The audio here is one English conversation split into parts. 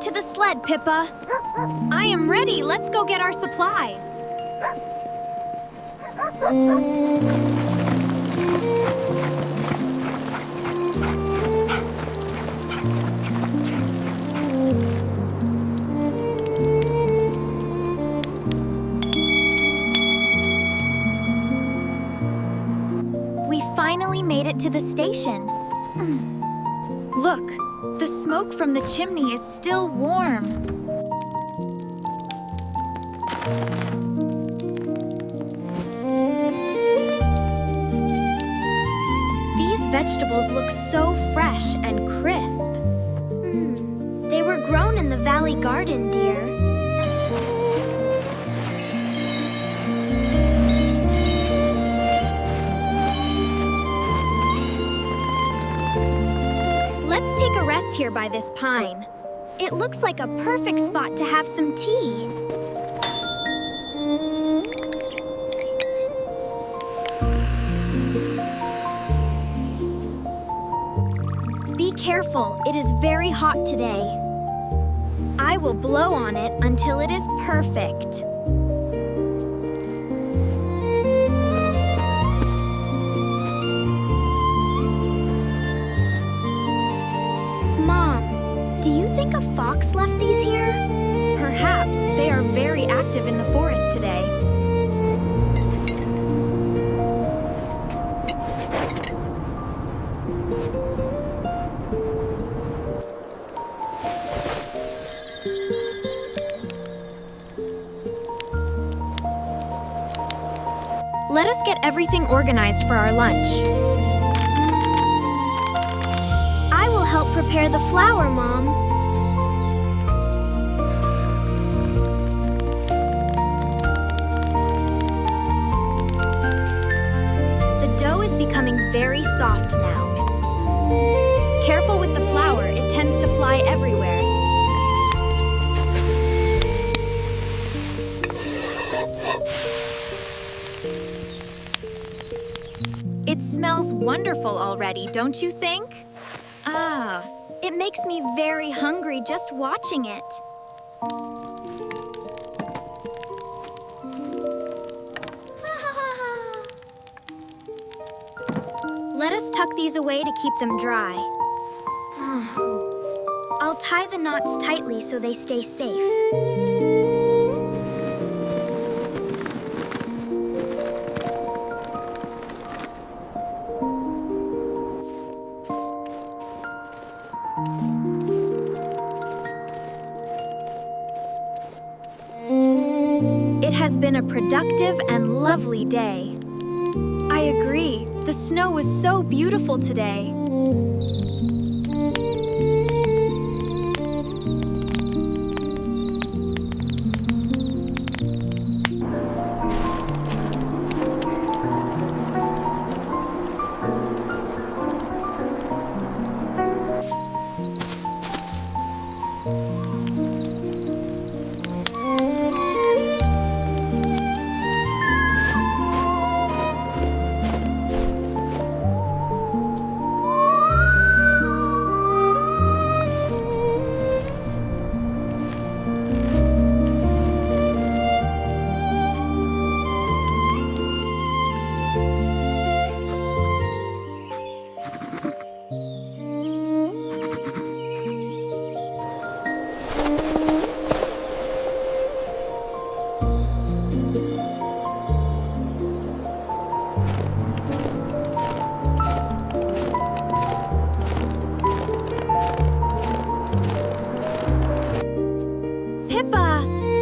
to the sled, Pippa. I am ready. Let's go get our supplies. We finally made it to the station. Look, the smoke from the chimney is still warm. These vegetables look so fresh and crisp. They were grown in the valley garden, dear. Let's take a rest here by this pine. It looks like a perfect spot to have some tea. Be careful, it is very hot today. I will blow on it until it is perfect. Do you think a fox left these here? Perhaps. They are very active in the forest today. Let us get everything organized for our lunch. I will help prepare the flour, Mom. The dough is becoming very soft now. Careful with the flour, it tends to fly everywhere. It smells wonderful already, don't you think? Ah, it makes me very hungry just watching it. Let us tuck these away to keep them dry. I'll tie the knots tightly so they stay safe. It has been a productive and lovely day. I agree. The snow was so beautiful today.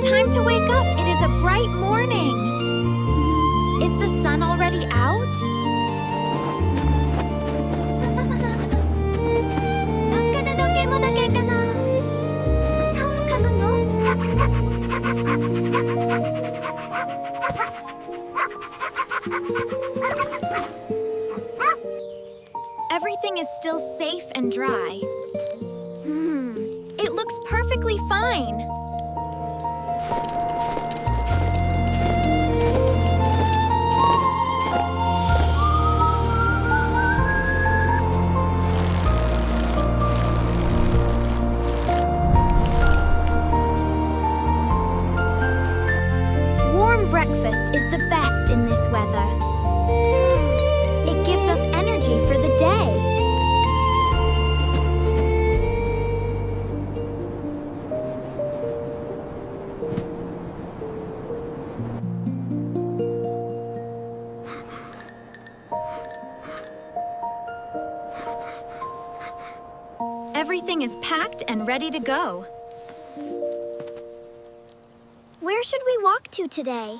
Time to wake up. It is a bright morning. Is the sun already out? Everything is still safe and dry. It looks perfectly fine. Everything is packed and ready to go. Where should we walk to today?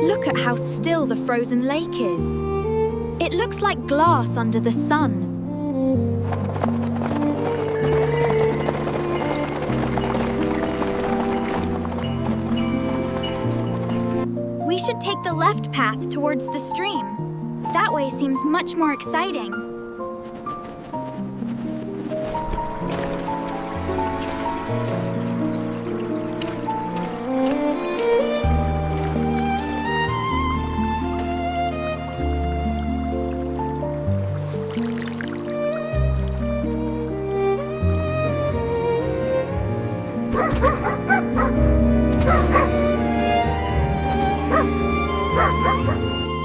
Look at how still the frozen lake is. It looks like glass under the sun. We should take the left path towards the stream. That way seems much more exciting.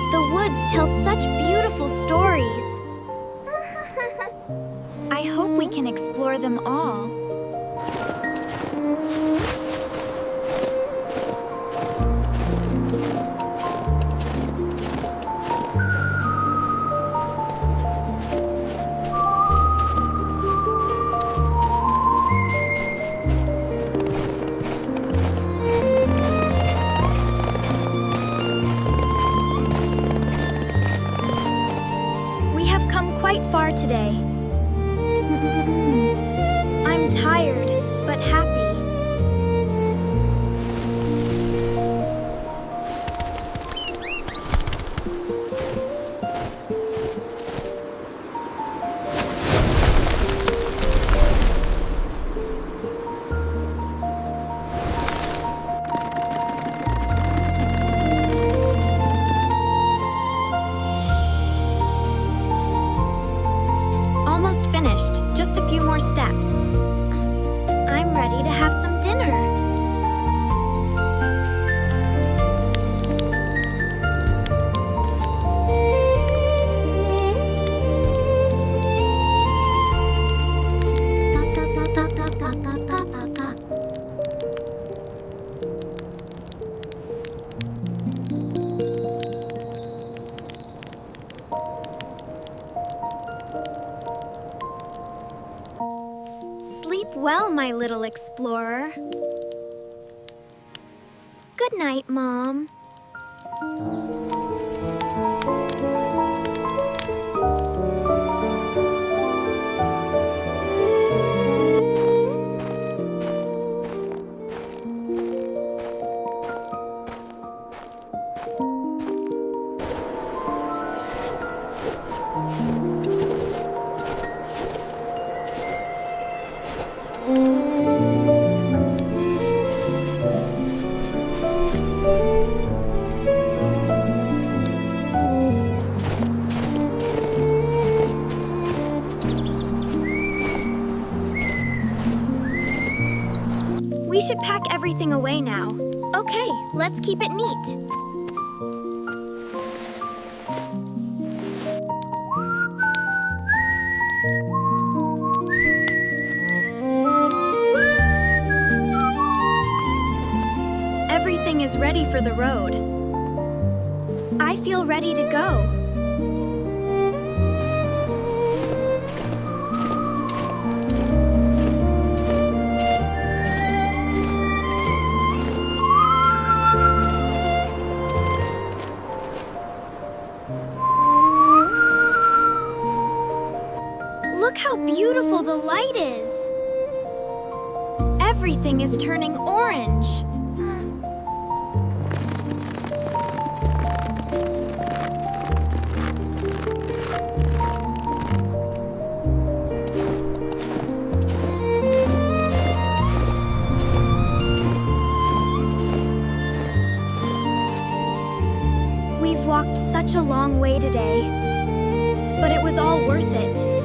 The woods tell such beautiful stories. I hope we can explore them all. Quite far today. I'm tired, but happy. Finished. Just a few more steps. I'm ready to have some dinner. Sleep well, my little explorer. Good night, Mom. We should pack everything away now. Okay, let's keep it neat. Everything is ready for the road. I feel ready to go. Look how beautiful the light is. Everything is turning orange. We've walked such a long way today, but it was all worth it.